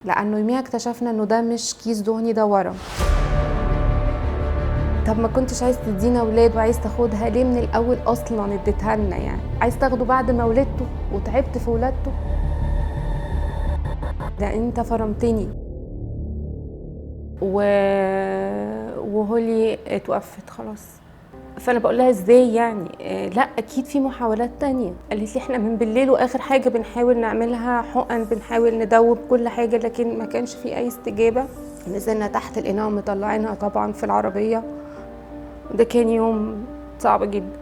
لانه يوميها اكتشفنا انه ده مش كيس دهني، ده ورم. طب ما كنتش عايز تدينا اولاد وعايز تاخدها ليه من الاول اصلا اديتها لنا؟ يعني عايز تاخده بعد ما ولدته وتعبت في ولادته؟ ده انت فرمتني. وهولي اتوفت خلاص. فانا بقول لها ازاي يعني؟ لا اكيد في محاولات تانية. قالت لي احنا من بالليل واخر حاجه بنحاول نعملها حقن، بنحاول ندوب كل حاجه، لكن ما كانش في اي استجابه. نزلنا تحت لقيناها مطلعينها طبعا في العربيه. ده كان يوم صعب جدا.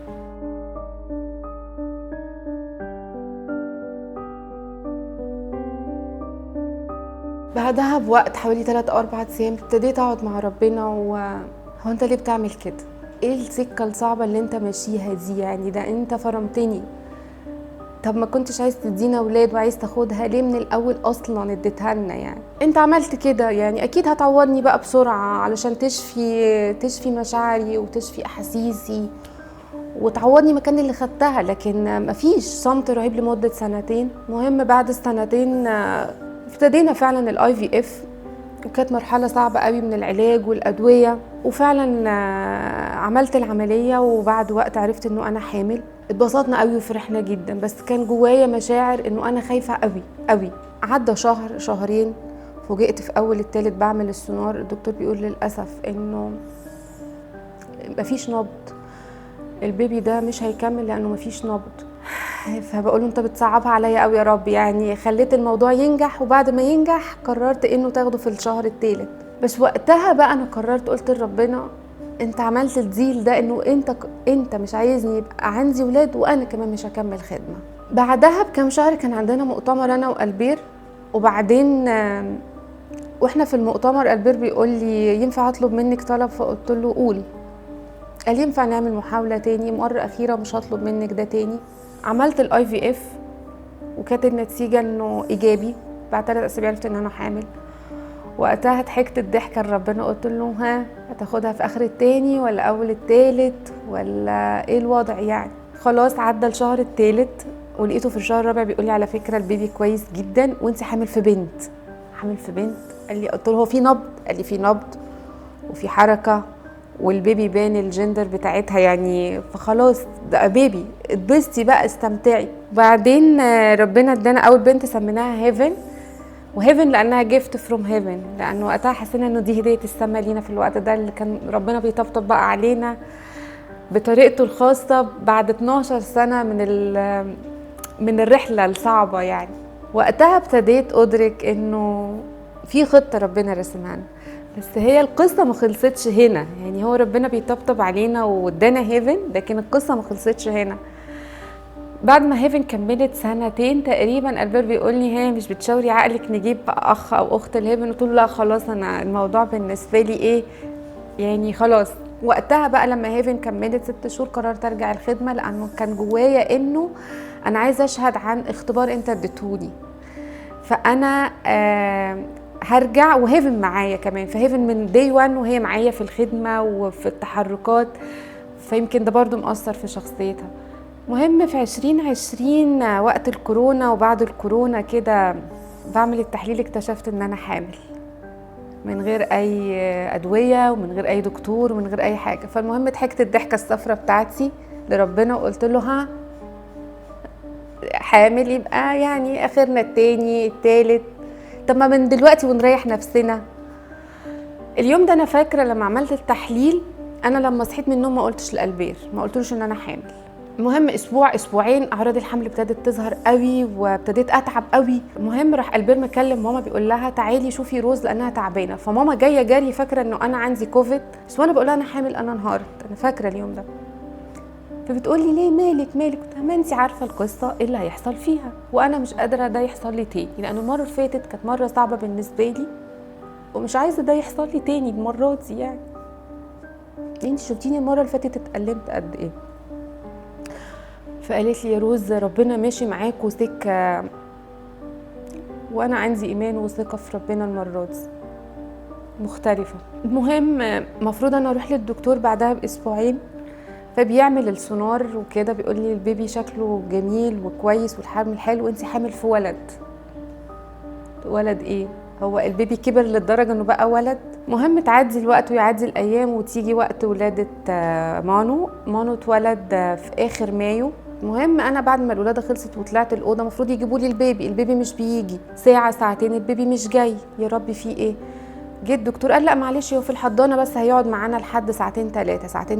بعدها بوقت حوالي 3 أو 4 ايام ابتديت اقعد مع ربنا، هو انت ليه بتعمل كده؟ ايه السكه الصعبه اللي انت ماشيها دي؟ يعني ده انت فرمتني. طب ما كنتش عايز تدينا اولاد وعايز تاخدها ليه من الاول اصلا اديتها لنا؟ يعني انت عملت كده، يعني اكيد هتعوضني بقى بسرعه علشان تشفي مشاعري وتشفي احاسيسي وتعوضني مكان اللي خدتها. لكن مفيش، صمت رهيب لمده 2 سنين. مهم بعد السنتين ابتدينا فعلا الاي في اف، وكانت مرحله صعبه قوي من العلاج والادويه. وفعلا عملت العمليه، وبعد وقت عرفت انه انا حامل. اتبسطنا قوي وفرحنا جدا، بس كان جوايا مشاعر انه انا خايفه قوي قوي. عدى شهر شهرين، فوجئت في اول التالت بعمل السونار، الدكتور بيقول للاسف انه مفيش نبض، البيبي ده مش هيكمل لانه مفيش نبض. فبقول له انت بتصعبها عليا قوي يا رب، يعني خليت الموضوع ينجح، وبعد ما ينجح قررت انه تاخده في الشهر الثالث. بس وقتها بقى انا قررت، قلت لربنا انت عملت الديل ده انه انت مش عايزني يبقى عندي ولاد، وانا كمان مش هكمل خدمه. بعدها بكام شهر كان عندنا مؤتمر انا والبير، وبعدين واحنا في المؤتمر البير بيقول لي ينفع اطلب منك طلب؟ فقلت له قول. قال لي ينفع نعمل محاوله تاني، مره اخيره مش هطلب منك ده تاني. عملت الاي في اف، وكانت النتيجه انه ايجابي. بعد 3 اسابيع عرفت ان انا حامل. وقتها ضحكت الضحكه لربنا، قلت له ها هتاخدها في اخر التاني ولا اول التالت ولا ايه الوضع يعني؟ خلاص عدى الشهر التالت، ولقيته في الشهر الرابع بيقول لي على فكره البيبي كويس جدا وانت حامل في بنت. حامل في بنت؟ قال لي. قلت له هو في نبض؟ قال لي في نبض وفي حركه والبيبي بان الجندر بتاعتها يعني، فخلاص ده بيبي، اتبسطي بقى استمتعي. بعدين ربنا ادانا اول بنت سميناها هيفن. وهيفن لانها جيفت فروم هيفن، لانه وقتها حسينا انه دي هديه السما لينا في الوقت ده، اللي كان ربنا بيطبطب بقى علينا بطريقته الخاصه بعد 12 سنه من الرحله الصعبه يعني. وقتها ابتديت ادرك انه في خطه ربنا رسمها لنا، بس هي القصه ما خلصتش هنا. يعني هو ربنا بيطبطب علينا وادانا هيفن، لكن القصه ما خلصتش هنا. بعد ما هيفن كملت 2 تقريبا، البير بيقول لي هي مش بتشاوري عقلك نجيب اخ او اخت لهيفن؟ قلت له لا خلاص، انا الموضوع بالنسبه لي ايه يعني، خلاص. وقتها بقى لما هيفن كملت 6 شهور قررت ارجع الخدمه، لانه كان جوايا انه انا عايزه اشهد عن اختبار انت اديتهولي. فانا هرجع، وهيفن معايا كمان. فهيفن من داي 1 وهي معايا في الخدمه وفي التحركات، فيمكن ده برضو مؤثر في شخصيتها. مهم في 2020 وقت الكورونا وبعد الكورونا كده بعمل التحليل، اكتشفت ان انا حامل من غير اي ادويه ومن غير اي دكتور ومن غير اي حاجه. فالمهم ضحكت الضحكه الصفرة بتاعتي لربنا، وقلت له ها حامل، يبقى يعني اخرنا التاني التالت، طب ما من دلوقتي ونريح نفسنا. اليوم ده انا فاكره لما عملت التحليل، انا لما صحيت من النوم ما قلتش للبير، ما قلتلوش ان انا حامل. المهم اسبوع اسبوعين اعراض الحمل ابتدت تظهر قوي، وابتديت اتعب قوي. المهم راح البير مكلم ماما بيقول لها تعالي شوفي روز لانها تعبانه. فماما جايه جري فاكره انه انا عندي كوفيد، بس وانا بقول لها انا حامل انا انهارت. انا فاكره اليوم ده. فبتقول لي ليه مالك؟ ما انت عارفه القصه ايه اللي هيحصل فيها، وانا مش قادره ده يحصل لي تاني، لان المره اللي فاتت كانت مره صعبه بالنسبه لي، ومش عايزه ده يحصل لي تاني المره دي. يعني انت شفتيني المره اللي فاتت اتألمت قد ايه. فقالت لي يا روز ربنا ماشي معاك وسكه، وانا عندي ايمان وثقه في ربنا المره دي مختلفه. المهم المفروض انا اروح للدكتور بعدها باسبوعين، فبيعمل السونار وكده، بيقول لي البيبي شكله جميل وكويس والحمل حلو، وانت حامل في ولد. ولد ايه؟ هو البيبي كبر للدرجه انه بقى ولد. مهم تعدي الوقت ويعدي الايام وتيجي وقت ولاده مانو اتولد في اخر مايو. المهم انا بعد ما الولاده خلصت وطلعت الاوضه المفروض يجيبوا لي البيبي مش بيجي، ساعه ساعتين البيبي مش جاي، يا ربي في ايه. جيت الدكتور قال لا معلش هو في الحضانه بس هيقعد معانا لحد ساعتين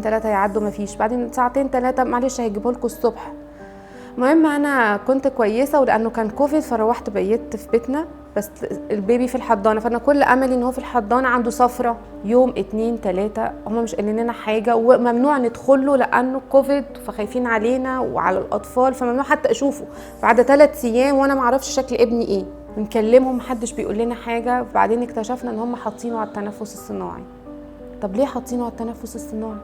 ثلاثه يعدوا مفيش، بعدين ساعتين ثلاثه معلش هيجيبوا لكم الصبح. المهم انا كنت كويسه ولانه كان كوفيد فروحت بيت في بيتنا، بس البيبي في الحضانه، فانا كل املي ان هو في الحضانه عنده صفرة يوم 2 3 هم مش قايلين لنا حاجه وممنوع ندخله لانه كوفيد فخايفين علينا وعلى الاطفال فممنوع حتى اشوفه. بعد 3 ايام وانا ما اعرفش شكل ابني ايه، بنكلمهم محدش بيقول لنا حاجه. وبعدين اكتشفنا ان هم حاطينه على التنفس الصناعي. طب ليه حاطينه على التنفس الصناعي؟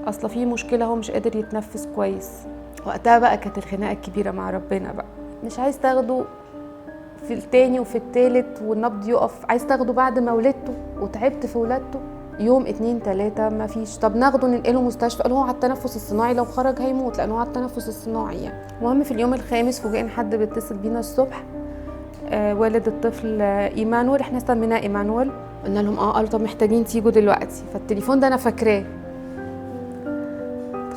اصلا في مشكله هو مش قادر يتنفس كويس. وقتها بقى كانت الخناقه الكبيره مع ربنا بقى، مش عايز تاخده في التاني وفي التالت والنبض يقف، عايز تاخده بعد ما ولدته وتعبت في ولادته يوم 2 3 ما فيش. طب ناخده ننقله مستشفى، قالوا هو على التنفس الصناعي لو خرج هيموت لانه على التنفس الصناعي يعني. المهم في اليوم الخامس فوجئنا حد بيتصل بينا الصبح، والد الطفل ايمانويل، احنا سميناه ايمانويل. قلنا لهم قالوا طب محتاجين تيجوا دلوقتي. فالتليفون ده انا فاكراه.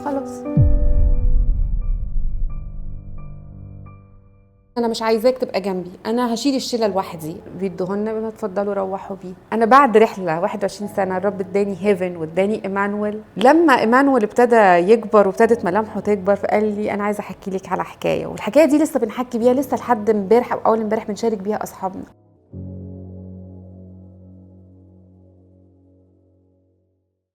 خلاص انا مش عايزاك تبقى جنبي، انا هشيل الشيله لوحدي. بيدوهولنا اتفضلوا روحوا بيه. انا بعد رحله 21 سنه الرب اداني هيفن واداني ايمانويل. لما ايمانويل ابتدى يكبر وابتدت ملامحه تكبر فقال لي انا عايزه احكي لك على حكايه، والحكايه دي لسه بنحكي بيها لسه لحد امبارح او اول امبارح بنشارك بيها اصحابنا.